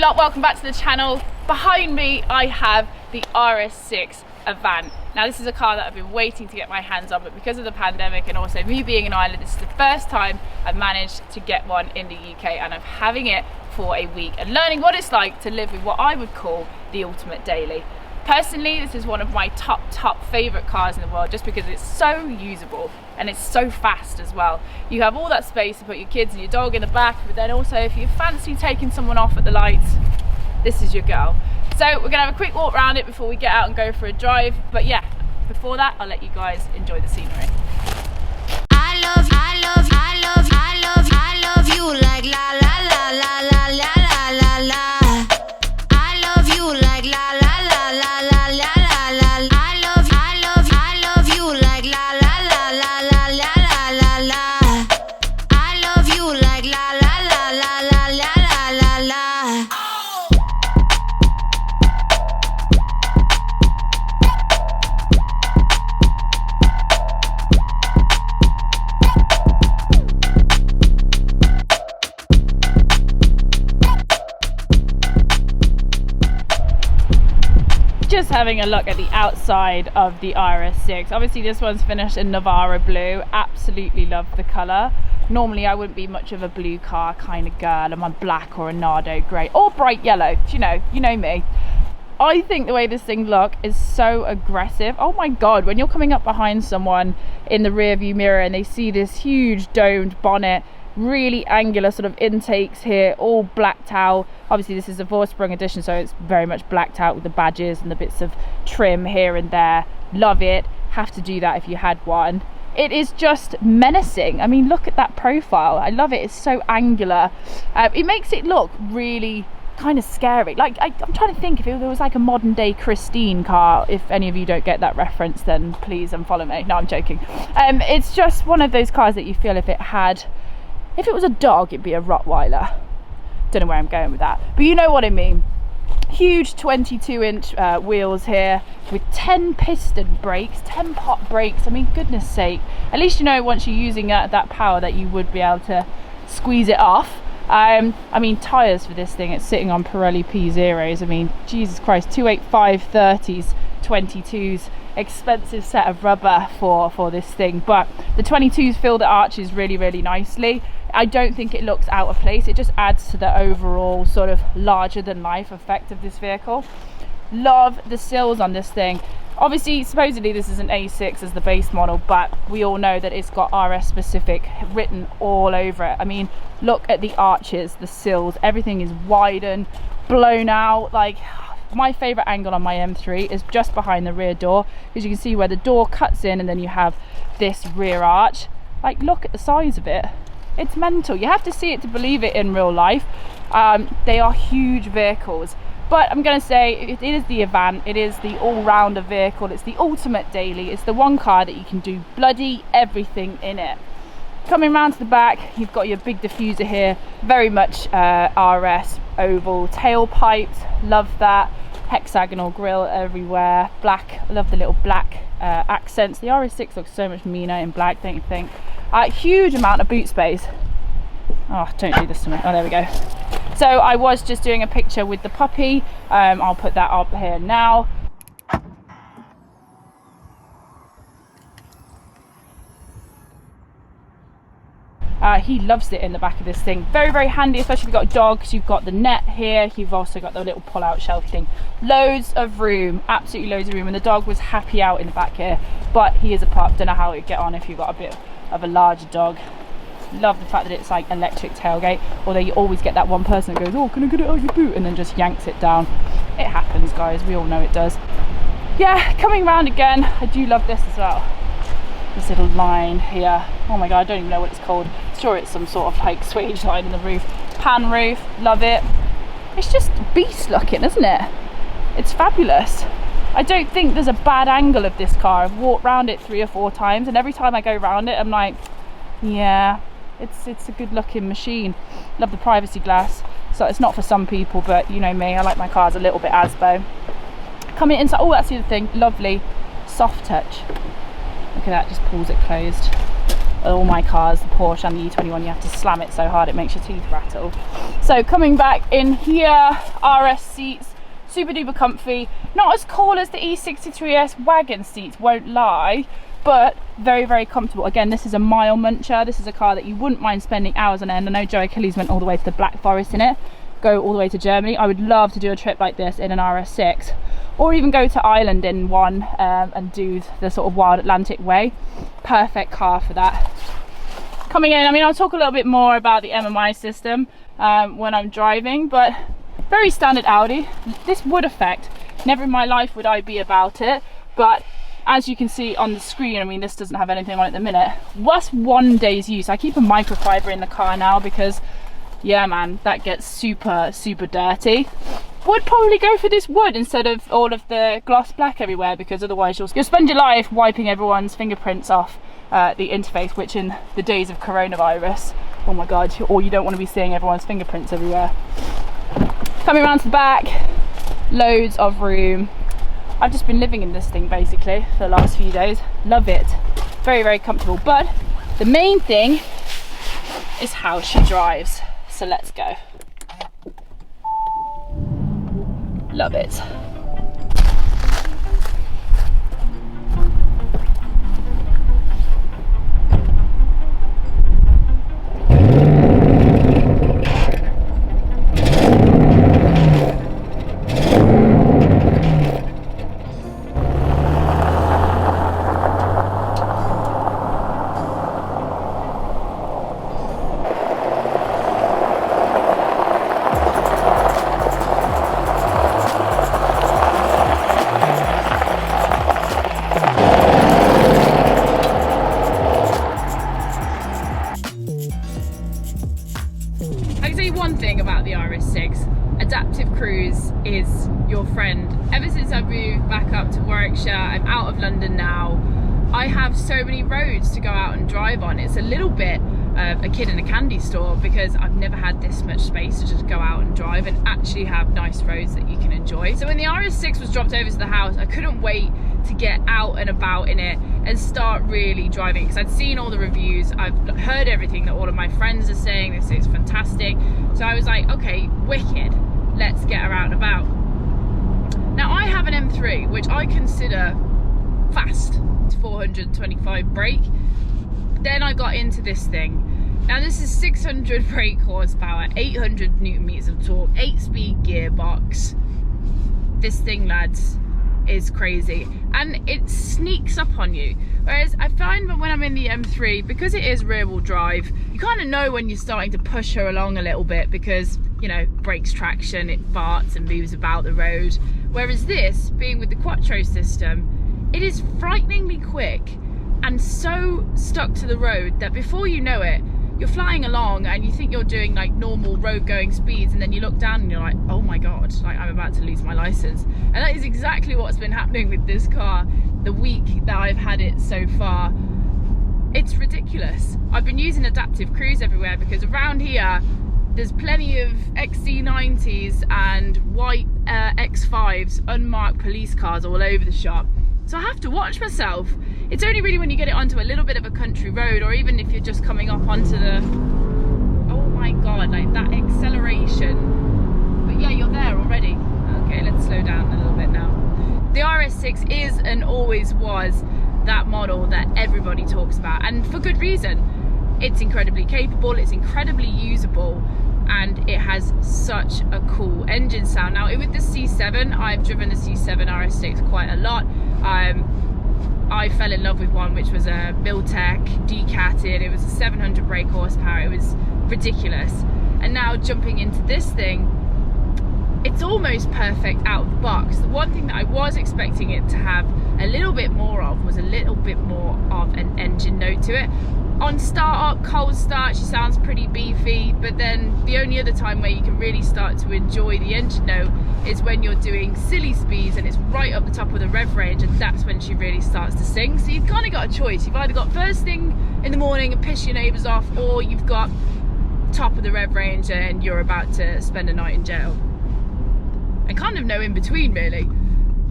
lot, welcome back to the channel. Behind me I have the RS6 Avant. Now this is a car that I've been waiting to get my hands on, but because of the pandemic and also me being in Ireland, this is the first time I've managed to get one in the UK, and I'm having it for a week and learning what it's like to live with what I would call the ultimate daily. Personally, this is one of my top favorite cars in the world, just because it's so usable and it's so fast as well. You have all that space to put your kids and your dog in the back, but then also if you fancy taking someone off at the lights, this is your girl. So we're gonna have a quick walk around it before we get out and go for a drive. But yeah, before that, I'll let you guys enjoy the scenery. I love you like la la la la la la la la. I love you like la la la la la la la la. I love you like la la la la la la la la. I love you like la la la la la la la la. Just having a look at the outside of the RS6. Obviously this one's finished in Navara blue. Absolutely love the colour. Normally I wouldn't be much of a blue car kind of girl. I'm on black or a Nardo grey or bright yellow. You know me. I think the way this thing looks is so aggressive. Oh my god, when you're coming up behind someone in the rear view mirror and they see this huge domed bonnet, really angular sort of intakes here, all blacked out. Obviously this is a four-sprung edition, so it's very much blacked out with the badges and the bits of trim here and there. Love it. Have to do that if you had one. It is just menacing. I mean, look at that profile. I love it. It's so angular. It makes it look really kind of scary. Like I'm trying to think if there was like a modern day Christine car. If any of you don't get that reference, then please unfollow me. No, I'm joking. It's just one of those cars that you feel if it was a dog, it'd be a Rottweiler. Don't know where I'm going with that, but you know what I mean. Huge 22-inch wheels here with 10 piston brakes, 10 pot brakes. I mean, goodness sake. At least you know once you're using that power that you would be able to squeeze it off. I mean, tyres for this thing, it's sitting on Pirelli P0s. I mean, Jesus Christ, 285 30s, 22s. Expensive set of rubber for this thing, but the 22s fill the arches really nicely. I don't think it looks out of place. It just adds to the overall sort of larger than life effect of this vehicle. Love the sills on this thing. Obviously, supposedly this is an A6 as the base model, but we all know that it's got RS specific written all over it. I mean, look at the arches, the sills, everything is widened, blown out. Like, my favorite angle on my M3 is just behind the rear door, because you can see where the door cuts in and then you have this rear arch. Like, look at the size of it. It's mental. You have to see it to believe it in real life. They are huge vehicles, but I'm going to say it is the Avant. It is the all-rounder vehicle. It's the ultimate daily. It's the one car that you can do bloody everything in it. Coming around to the back, you've got your big diffuser here, very much RS oval tailpipes. Love that. Hexagonal grille everywhere. Black. I love the little black accents. The RS6 looks so much meaner in black, don't you think? Huge amount of boot space. Oh, don't do this to me. Oh, there we go. So I was just doing a picture with the puppy. I'll put that up here now. He loves it in the back of this thing. Very handy, especially if you've got a dog, because you've got the net here. You've also got the little pull-out shelf thing. Loads of room, absolutely loads of room. And the dog was happy out in the back here, but he is a pup. Don't know how it'd get on if you've got a bit of a larger dog. Love the fact that it's like electric tailgate, although you always get that one person that goes, oh, can I get it out of your boot, and then just yanks it down. It happens, guys. We all know it does. Yeah, coming around again, I do love this as well. This little line here. Oh my god, I don't even know what it's called. I'm sure it's some sort of like swage line in the roof. Pan roof, love it. It's just beast looking, isn't it? It's fabulous. I don't think there's a bad angle of this car. I've walked around it 3 or 4 times, and every time I go around it I'm like, yeah, it's a good looking machine. Love the privacy glass. So it's not for some people, but you know me, I like my cars a little bit Asbo. Coming inside, oh, that's the other thing, lovely soft touch. Look at that, just pulls it closed. All my cars, the Porsche and the E21, you have to slam it so hard it makes your teeth rattle. So coming back in here, RS seats, super duper comfy. Not as cool as the E63S wagon seats, won't lie, but very, very comfortable. Again, this is a mile muncher. This is a car that you wouldn't mind spending hours on end. I know Joe Achilles went all the way to the Black Forest in it, go all the way to Germany. I would love to do a trip like this in an RS6, or even go to Ireland in one and do the sort of Wild Atlantic way. Perfect car for that. Coming in, I mean, I'll talk a little bit more about the Mmi system when I'm driving, but very standard Audi. This wood effect, never in my life would I be about it, but as you can see on the screen, I mean, this doesn't have anything on it at the minute. What's 1 day's use? I keep a microfiber in the car now because, yeah man, that gets super, super dirty. Would probably go for this wood instead of all of the gloss black everywhere, because otherwise you'll spend your life wiping everyone's fingerprints off the interface, which in the days of coronavirus, oh my god, or you don't want to be seeing everyone's fingerprints everywhere. Coming around to the back, loads of room. I've just been living in this thing basically for the last few days. Love it. Very, very comfortable. But the main thing is how she drives. So let's go. Love it. One thing about the RS6, adaptive cruise is your friend. Ever since I moved back up to Warwickshire, I'm out of London now, I have so many roads to go out and drive on. It's a little bit a kid in a candy store, because I've never had this much space to just go out and drive and actually have nice roads that you can enjoy. So when the RS6 was dropped over to the house, I couldn't wait to get out and about in it and start really driving, because I'd seen all the reviews, I've heard everything that all of my friends are saying, this is fantastic. So I was like, okay, wicked, let's get her out and about. Now I have an M3, which I consider fast, it's 425 brake. Then I got into this thing. Now this is 600 brake horsepower, 800 newton meters of torque, 8-speed gearbox. This thing, lads, is crazy, and it sneaks up on you. Whereas I find that when I'm in the M3, because it is rear wheel drive, you kind of know when you're starting to push her along a little bit, because, you know, brakes traction, it farts and moves about the road. Whereas this, being with the Quattro system, it is frighteningly quick and so stuck to the road that before you know it, you're flying along and you think you're doing like normal road going speeds, and then you look down and you're like, oh my god, like I'm about to lose my license. And that is exactly what's been happening with this car the week that I've had it so far. It's ridiculous. I've been using adaptive cruise everywhere because around here there's plenty of XC90s and white X5s, unmarked police cars all over the shop. So I have to watch myself. It's only really when you get it onto a little bit of a country road, or even if you're just coming up onto the, oh my god, like that acceleration. But yeah, you're there already. Okay, let's slow down a little bit now. The RS6 is and always was that model that everybody talks about, and for good reason. It's incredibly capable, it's incredibly usable, and it has such a cool engine sound. Now with the C7, I've driven the C7 RS6 quite a lot. I fell in love with one which was a Miltech decatted. It was a 700 brake horsepower. It was ridiculous. And now jumping into this thing, it's almost perfect out of the box. The one thing that I was expecting it to have a little bit more of was a little bit more of an engine note to it. On start up, cold start, she sounds pretty beefy, but then the only other time where you can really start to enjoy the engine note is when you're doing silly speeds and it's right up the top of the rev range, and that's when she really starts to sing. So you've kind of got a choice. You've either got first thing in the morning and piss your neighbours off, or you've got top of the rev range and you're about to spend a night in jail. And kind of no in between, really.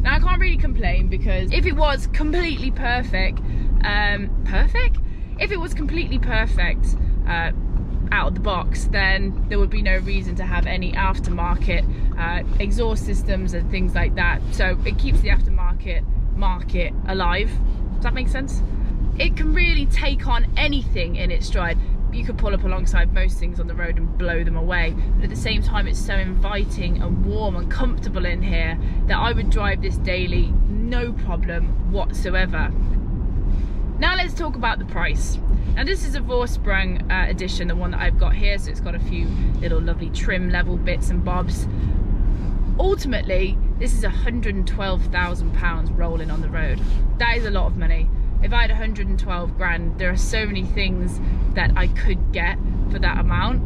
Now I can't really complain, because if it was completely perfect, if it was completely perfect, out of the box, then there would be no reason to have any aftermarket exhaust systems and things like that. So it keeps the aftermarket market alive. Does that make sense? It can really take on anything in its stride. You could pull up alongside most things on the road and blow them away, but at the same time it's so inviting and warm and comfortable in here that I would drive this daily, no problem whatsoever. Now let's talk about the price. Now this is a Vorsprung edition, the one that I've got here, so it's got a few little lovely trim level bits and bobs. Ultimately, this is £112,000 rolling on the road. That is a lot of money. If I had 112 grand, there are so many things that I could get for that amount.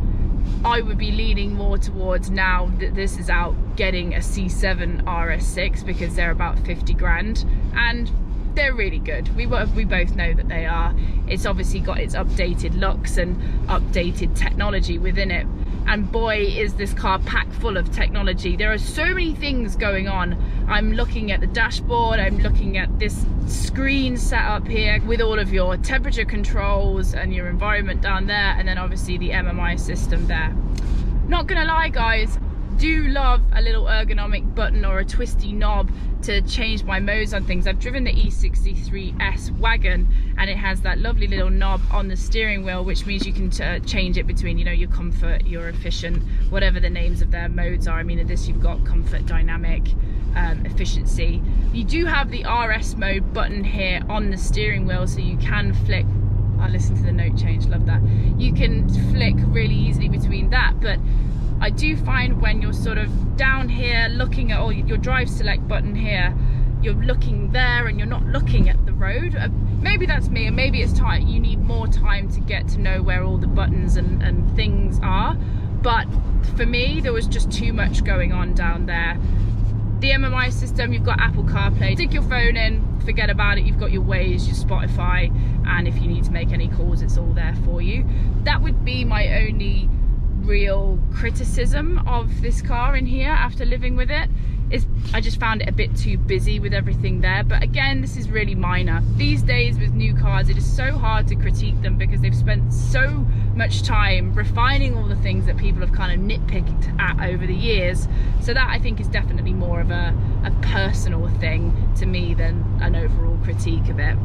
I would be leaning more towards, now that this is out, getting a C7 RS6 because they're about 50 grand and they're really good. We both know that they are. It's obviously got its updated looks and updated technology within it. And boy, is this car packed full of technology. There are so many things going on. I'm looking at the dashboard, I'm looking at this screen set up here with all of your temperature controls and your environment down there, and then obviously the Mmi system there. Not gonna lie guys, do love a little ergonomic button or a twisty knob to change my modes on things. I've driven the E63S wagon and it has that lovely little knob on the steering wheel, which means you can change it between, you know, your comfort, your efficient, whatever the names of their modes are. I mean, in this you've got comfort, dynamic, efficiency. You do have the RS mode button here on the steering wheel, so you can flick. I listen to the note change, love that. You can flick really easily between that, but I do find when you're sort of down here looking at all your drive select button here, you're looking there and you're not looking at the road. Maybe that's me, and maybe it's time, you need more time to get to know where all the buttons and things are. But for me, there was just too much going on down there. The Mmi system, you've got Apple CarPlay. Stick your phone in, forget about it. You've got your Waze, your Spotify, and if you need to make any calls, it's all there for you. That would be my only real criticism of this car in here after living with it. Is I just found it a bit too busy with everything there, but again, this is really minor. These days with new cars, it is so hard to critique them because they've spent so much time refining all the things that people have kind of nitpicked at over the years. So that I think is definitely more of a personal thing to me than an overall critique of it.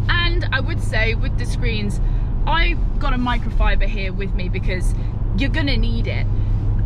And I would say with the screens, I got a microfiber here with me because you're gonna need it.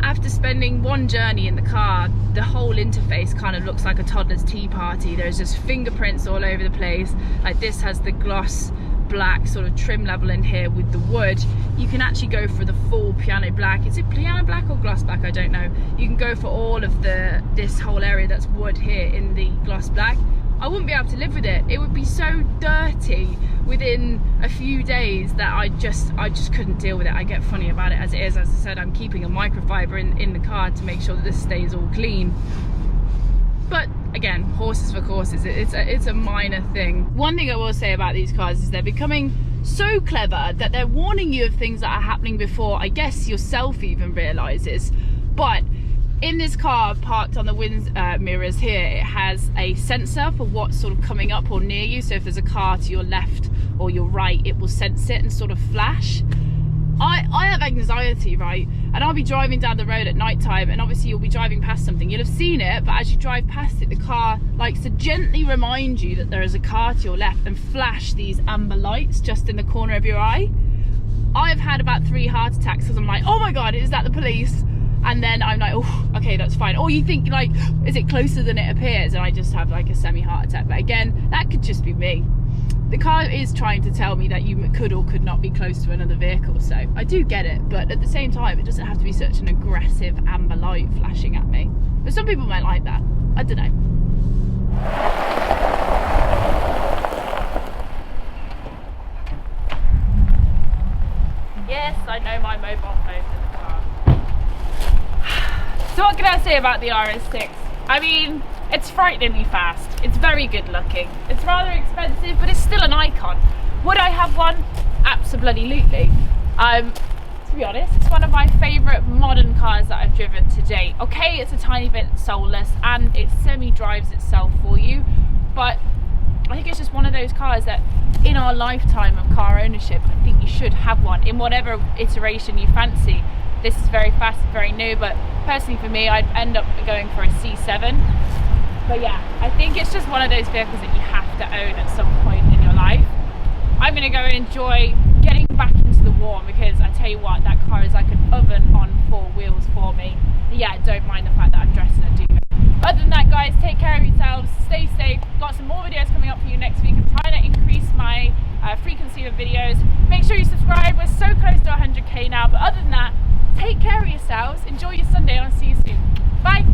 After spending one journey in the car, the whole interface kind of looks like a toddler's tea party. There's just fingerprints all over the place. Like this has the gloss black sort of trim level in here with the wood. You can actually go for the full piano black. Is it piano black or gloss black? I don't know. You can go for all of this whole area that's wood here in the gloss black. I wouldn't be able to live with it. It would be so dirty within a few days that I just couldn't deal with it. I get funny about it as it is. As I said, I'm keeping a microfiber in the car to make sure that this stays all clean. But again, horses for courses. It's a minor thing. One thing I will say about these cars is they're becoming so clever that they're warning you of things that are happening before I guess yourself even realizes. But in this car parked on the wind mirrors here, it has a sensor for what's sort of coming up or near you. So if there's a car to your left or your right, it will sense it and sort of flash. I have anxiety, right? And I'll be driving down the road at night time, and obviously you'll be driving past something. You'll have seen it, but as you drive past it, the car likes to gently remind you that there is a car to your left and flash these amber lights just in the corner of your eye. I've had about 3 heart attacks because I'm like, oh my God, is that the police? And then I'm like, oh, okay, that's fine. Or you think like, is it closer than it appears? And I just have like a semi-heart attack. But again, that could just be me. The car is trying to tell me that you could or could not be close to another vehicle. So I do get it. But at the same time, it doesn't have to be such an aggressive amber light flashing at me. But some people might like that. I don't know. Yes, I know my mobile phone's in the car. So what can I say about the RS6? I mean, it's frighteningly fast. It's very good looking. It's rather expensive, but it's still an icon. Would I have one? Absolutely. To be honest, it's one of my favourite modern cars that I've driven to date. Okay, it's a tiny bit soulless and it semi-drives itself for you, but I think it's just one of those cars that in our lifetime of car ownership, I think you should have one in whatever iteration you fancy. This is very fast, very new, but personally for me, I'd end up going for a C7. But yeah, I think it's just one of those vehicles that you have to own at some point in your life. I'm gonna go and enjoy getting back into the warm, because I tell you what, that car is like an oven on 4 wheels for me. But yeah, don't mind the fact that I'm dressed in a duvet. Other than that, guys, take care of yourselves, stay safe. Got some more videos coming up for you next week. I'm trying to increase my frequency of videos. Make sure you subscribe. We're so close to 100k now. But other than that, take care of yourselves, enjoy your Sunday, and I'll see you soon. Bye.